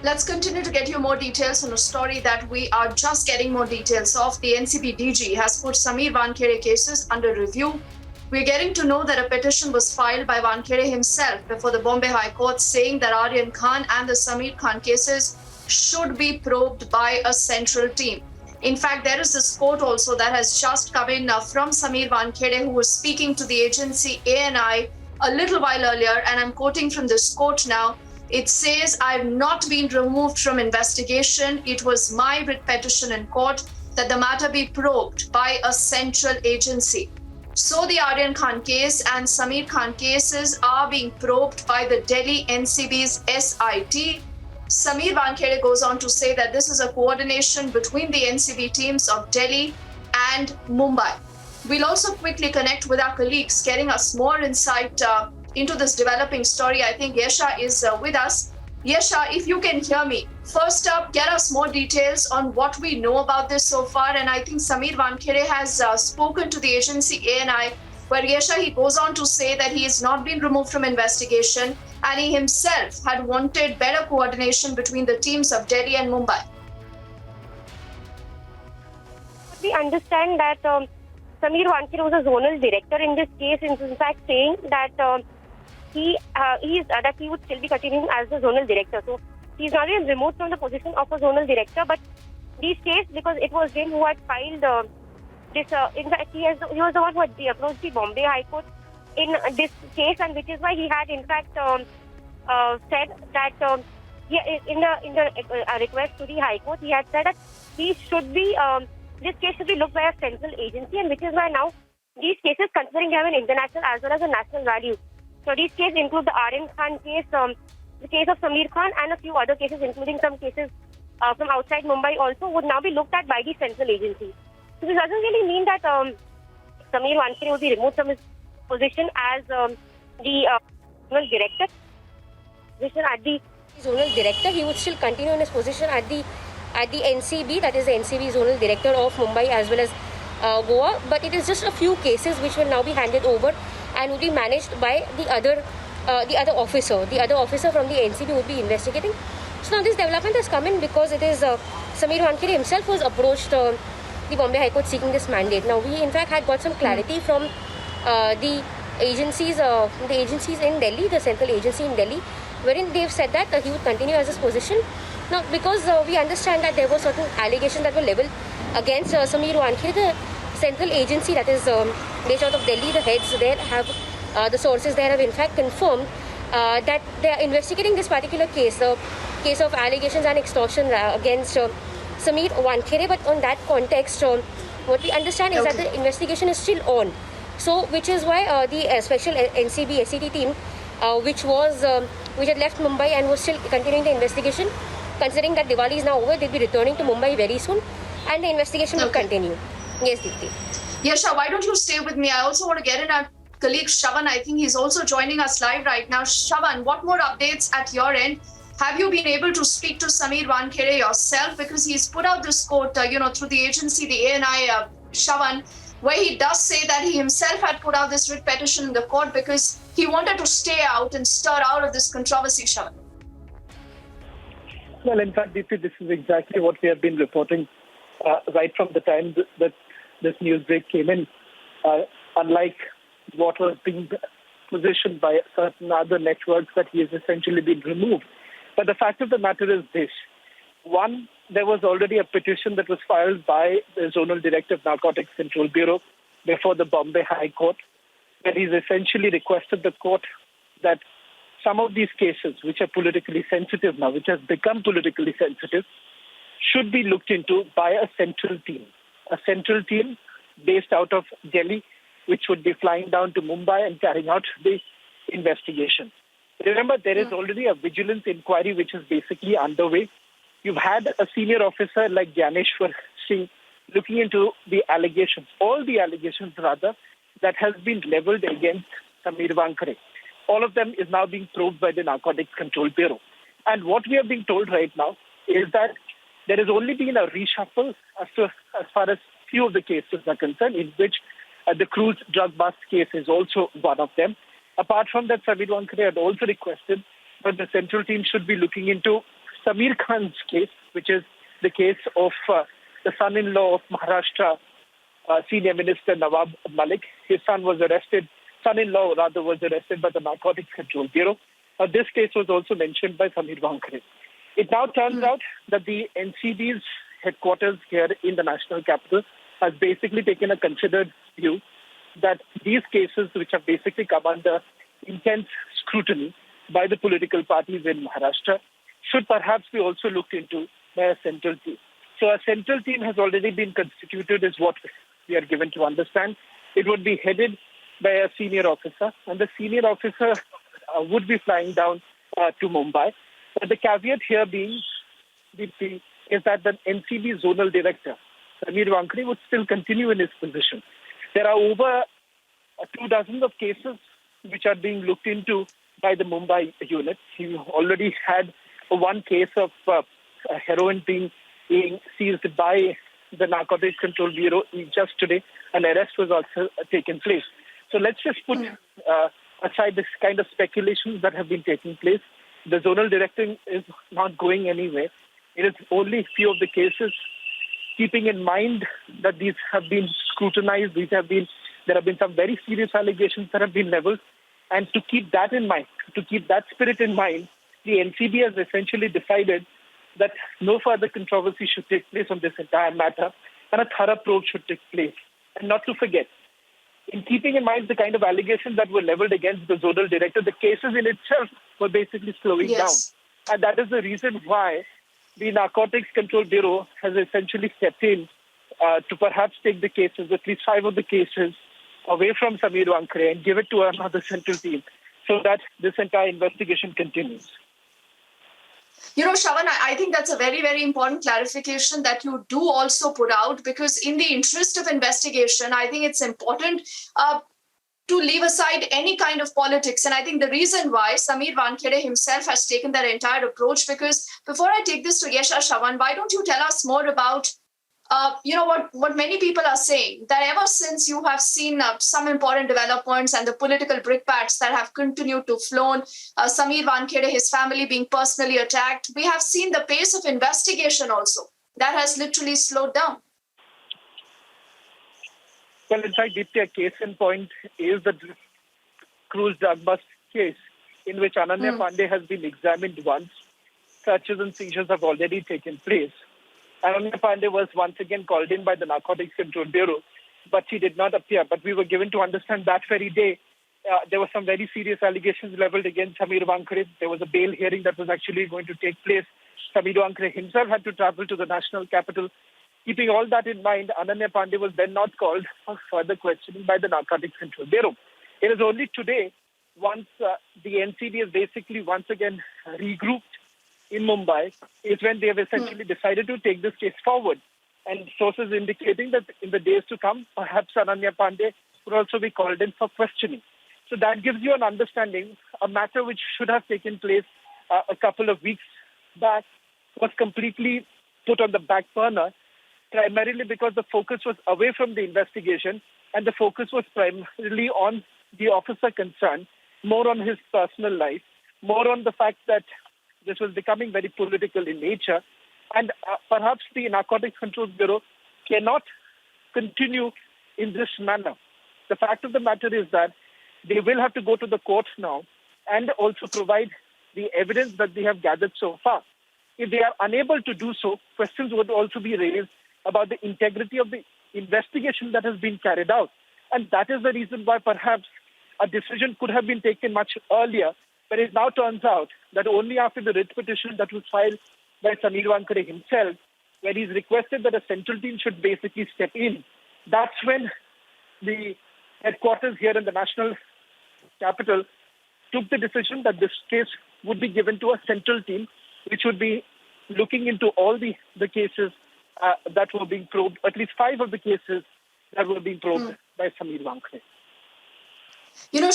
Let's continue to get you more details on a story that we are just getting more details of. The NCB DG has put Sameer Wankhede cases under review. We're getting to know that a petition was filed by Wankhede himself before the Bombay High Court saying that Aryan Khan and the Sameer Khan cases should be probed by a central team. In fact, there is this quote also that has just come in from Sameer Wankhede, who was speaking to the agency ANI a little while earlier, and I'm quoting from this quote now. It says, I've not been removed from investigation. It was my writ petition in court that the matter be probed by a central agency. So the Aryan Khan case and Sameer Khan cases are being probed by the Delhi NCB's SIT. Sameer Wankhede goes on to say that this is a coordination between the NCB teams of Delhi and Mumbai. We'll also quickly connect with our colleagues, getting us more insight into this developing story. I think Yesha is with us. Yesha, if you can hear me, first up, get us more details on what we know about this so far. And I think Sameer Wankhede has spoken to the agency ANI, where Yesha, he goes on to say that he has not been removed from investigation and he himself had wanted better coordination between the teams of Delhi and Mumbai. We understand that Sameer Wankhede was a zonal director in this case, in fact saying that he would still be continuing as the zonal director. So he's not been removed from the position of a zonal director, but this case, because it was him who had filed this, in fact he was the one who had approached the Bombay High Court in this case, and which is why he had in fact said that in the request to the High Court, he had said that he should be this case should be looked by a central agency, and which is why now these cases, considering they have an international as well as a national value. So these cases include the Aryan Khan case, the case of Sameer Khan, and a few other cases, including some cases from outside Mumbai also, would now be looked at by the central agency. So this doesn't really mean that Sameer Wankhede will be removed from his position as the zonal director. Zonal director, he would still continue in his position at the NCB, that is the NCB zonal director of Mumbai as well as Goa. But it is just a few cases which will now be handed over and will be managed by the other officer. The other officer from the NCB would be investigating. So now this development has come in because it is Sameer Wankhede himself who has approached the Bombay High Court seeking this mandate. Now we in fact had got some clarity from the agencies in Delhi, the central agency in Delhi, wherein they've said that he would continue as his position. Now, because we understand that there were certain allegations that were leveled against Sameer Wankhede, the central agency that is based out of Delhi, the heads there have, the sources there have in fact confirmed that they are investigating this particular case, the case of allegations and extortion against Sameer Wankhede. But on that context, what we understand is that the investigation is still on. So, which is why the special NCB SET team, which had left Mumbai and was still continuing the investigation, considering that Diwali is now over, they'll be returning to Mumbai very soon, and the investigation will continue. Yes, Deepti. Yesha, why don't you stay with me? I also want to get in our colleague Shravan. I think he's also joining us live right now. Shravan, what more updates at your end? Have you been able to speak to Sameer Wankhede yourself? Because he's put out this quote, through the agency, the ANI, Shravan, where he does say that he himself had put out this writ petition in the court because he wanted to stay out and stir out of this controversy, Shravan. Well, in fact, Deepti, this is exactly what we have been reporting right from the time that this news break came in. Unlike what was being positioned by certain other networks, that he has essentially been removed. But the fact of the matter is this. One, there was already a petition that was filed by the Zonal Director of Narcotics Control Bureau before the Bombay High Court, where he's essentially requested the court that some of these cases, which are politically sensitive now, which has become politically sensitive, should be looked into by a central team based out of Delhi, which would be flying down to Mumbai and carrying out the investigation. Remember, there is already a vigilance inquiry which is basically underway. You've had a senior officer like Gyaneshwar Singh looking into the allegations, all the allegations rather, that has been leveled against Sameer Wankhede. All of them is now being probed by the Narcotics Control Bureau. And what we are being told right now is that there has only been a reshuffle as far as few of the cases are concerned, in which the cruise drug bust case is also one of them. Apart from that, Sameer Wankhede had also requested that the central team should be looking into Samir Khan's case, which is the case of the son-in-law of Maharashtra Senior Minister Nawab Malik. His son-in-law was arrested by the Narcotics Control Bureau. This case was also mentioned by Samir Wankhede. It now turns out that the NCB's headquarters here in the national capital has basically taken a considered view that these cases, which have basically come under intense scrutiny by the political parties in Maharashtra, should perhaps be also looked into by a central team. So a central team has already been constituted, is what we are given to understand. It would be headed by a senior officer, and the senior officer would be flying down to Mumbai. But the caveat here being is that the NCB zonal director, Samir Wankhede, would still continue in his position. There are over 24 of cases which are being looked into by the Mumbai unit. He already had one case of heroin being seized by the Narcotics Control Bureau just today. An arrest was also taken place. So let's just put aside this kind of speculations that have been taking place. The zonal director is not going anywhere. It is only a few of the cases, keeping in mind that these have been scrutinized. There have been some very serious allegations that have been leveled. And to keep that in mind, to keep that spirit in mind, the NCB has essentially decided that no further controversy should take place on this entire matter and a thorough probe should take place. And not to forget, in keeping in mind the kind of allegations that were leveled against the zonal director, the cases in itself were basically slowing down. And that is the reason why the Narcotics Control Bureau has essentially stepped in to perhaps take the cases, at least 5 of the cases, away from Samir Wankhede and give it to another central team so that this entire investigation continues. Shravan, I think that's a very, very important clarification that you do also put out, because in the interest of investigation, I think it's important to leave aside any kind of politics. And I think the reason why Samir Wankhede himself has taken that entire approach, because before I take this to Yesha, Shravan, why don't you tell us more about what many people are saying, that ever since you have seen some important developments and the political brickbats that have continued to flow, Samir Wankhede, his family being personally attacked, we have seen the pace of investigation also. That has literally slowed down. Well, in fact, Deepti, a case in point is the cruise drug bust case, in which Ananya Pandey has been examined once. Searches and seizures have already taken place. Aryan Pandey was once again called in by the Narcotics Control Bureau, but she did not appear. But we were given to understand that very day there were some very serious allegations leveled against Samir Wankhede. There was a bail hearing that was actually going to take place. Samir Wankhede himself had to travel to the national capital. Keeping all that in mind, Ananya Pandey was then not called for further questioning by the Narcotics Control Bureau. It is only today, once the NCB has basically once again regrouped in Mumbai, is when they have essentially decided to take this case forward. And sources indicating that in the days to come, perhaps Ananya Pandey would also be called in for questioning. So that gives you an understanding. A matter which should have taken place a couple of weeks back was completely put on the back burner, primarily because the focus was away from the investigation and the focus was primarily on the officer concerned, more on his personal life, more on the fact that this was becoming very political in nature. And perhaps the Narcotics Control Bureau cannot continue in this manner. The fact of the matter is that they will have to go to the courts now and also provide the evidence that they have gathered so far. If they are unable to do so, questions would also be raised about the integrity of the investigation that has been carried out. And that is the reason why perhaps a decision could have been taken much earlier. But it now turns out that only after the writ petition that was filed by Samir Wankhede himself, where he's requested that a central team should basically step in, that's when the headquarters here in the national capital took the decision that this case would be given to a central team, which would be looking into all the cases that were being probed, at least 5 of the cases that were being probed by Samir Wankhede.